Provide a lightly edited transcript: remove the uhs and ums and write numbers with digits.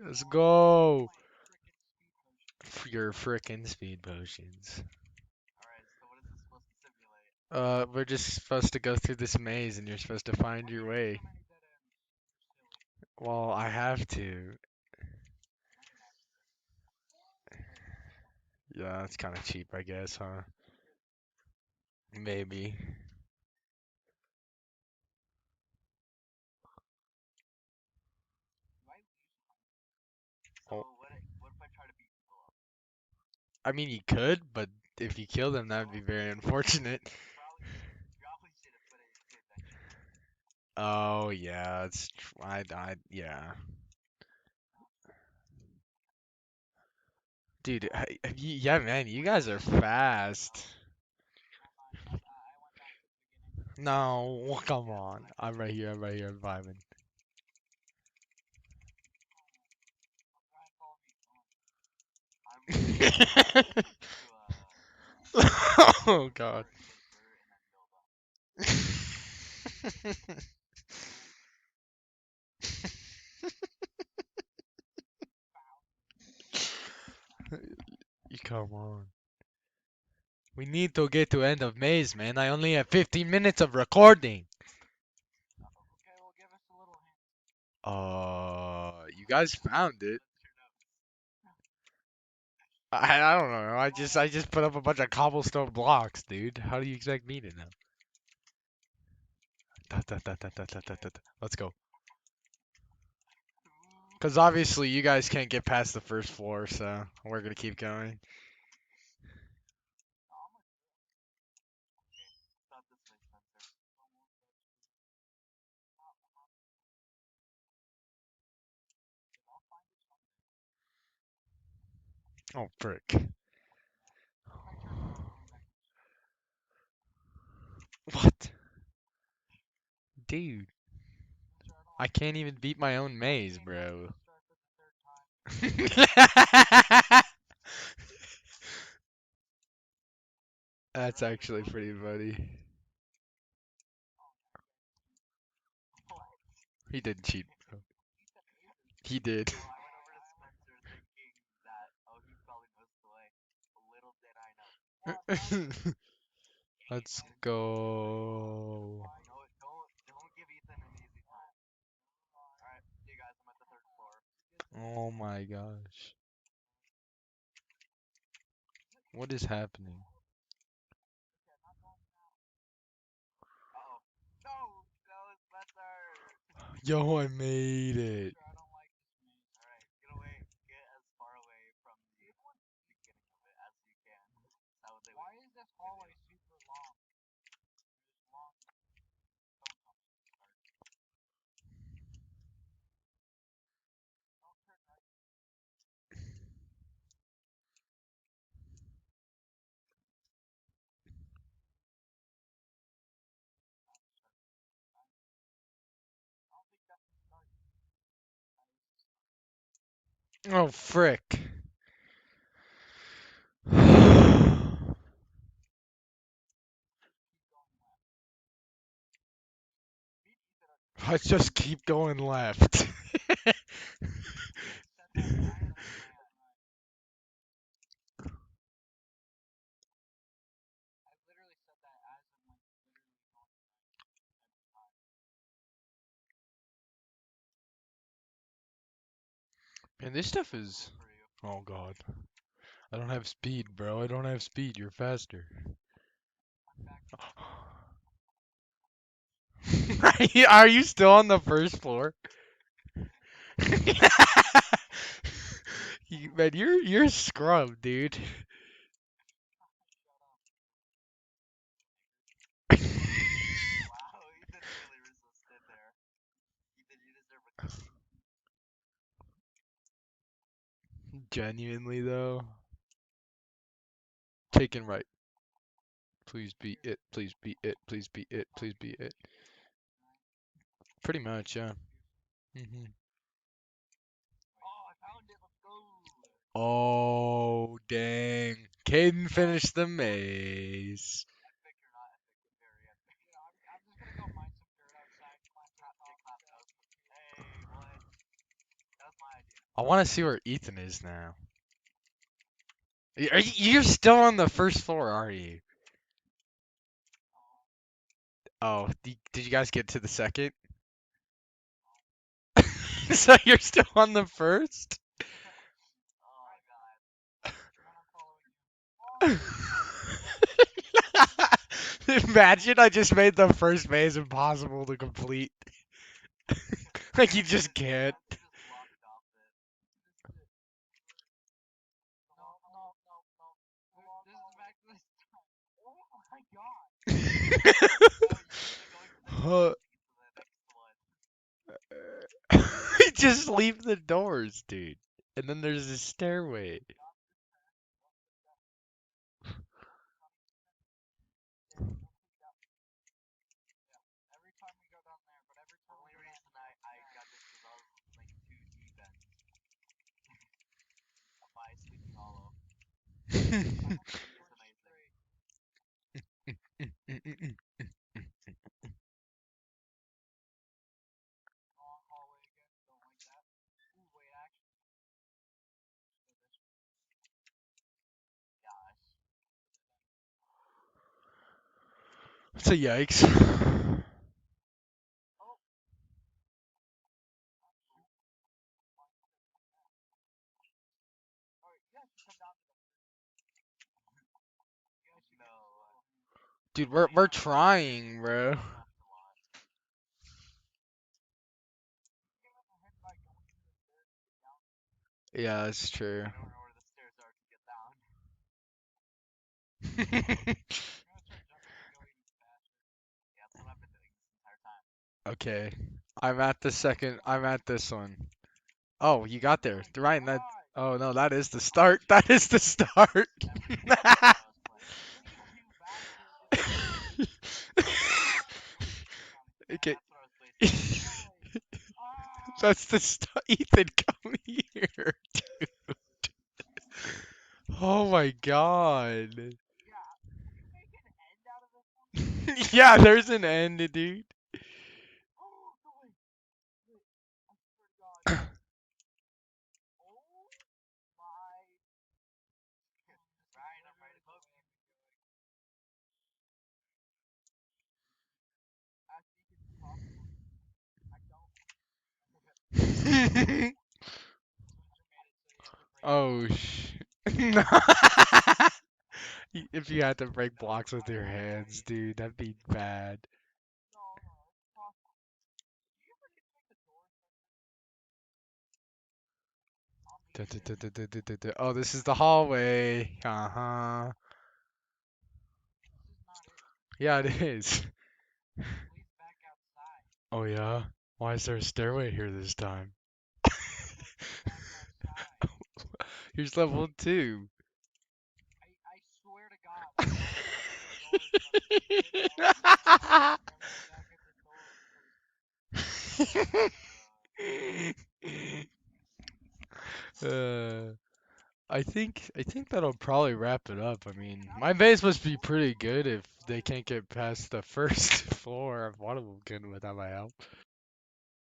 Let's go. Your frickin' speed potions. We're just supposed to go through this maze and you're supposed to find your way. Well, I have to. Yeah, that's kind of cheap, I guess, huh? Maybe. Oh, I mean, you could, but if you kill them, that would be very unfortunate. Oh, yeah, yeah. Dude, yeah, man, you guys are fast. No, well, come on. I'm right here, I'm vibing. Oh, God. You come on. We need to get to end of maze, man. I only have 15 minutes of recording. You guys found it. I don't know. I just put up a bunch of cobblestone blocks, dude. How do you expect me to know? Da, da, da, da, da, da, da, da, da. Let's go. Cause obviously you guys can't get past the first floor, so we're gonna keep going. Oh frick. What? Dude, I can't even beat my own maze, bro. That's actually pretty funny. He didn't cheat, bro. He did. Let's go. Oh my gosh. What is happening? Yo, I made it. Oh, frick. Let's just keep going left. Man, this stuff is. Oh god. I don't have speed, bro. I don't have speed. You're faster. Are you still on the first floor? Man, you're scrub, dude. Genuinely though, taken right. Please be it. Please be it. Please be it. Please be it. Pretty much, yeah. hmm Oh, dang. Caden finished the maze. I want to see where Ethan is now. You're still on the first floor, are you? Oh, did you guys get to the second? So you're still on the first? Imagine I just made the first maze impossible to complete. Like you just can't. Huh. Just leave the doors, dude. And then there's a stairway. So yikes. Dude, we're trying, bro. Yeah, that's true. Okay. I'm at this one. Oh, you got there. Ryan, that oh no, that is the start. That is the start. Okay. That's the start. Ethan, come here. Oh my god. Yeah, there's an end, dude. Oh sh. No. If you had to break blocks with your hands, dude, that'd be bad. Oh, this is the hallway. Uh-huh. Yeah, it is. Oh yeah? Why is there a stairway here this time? Here's level 2. uh, I think that'll probably wrap it up. I mean, my base must be pretty good if they can't get past the first floor of one of them can without my help.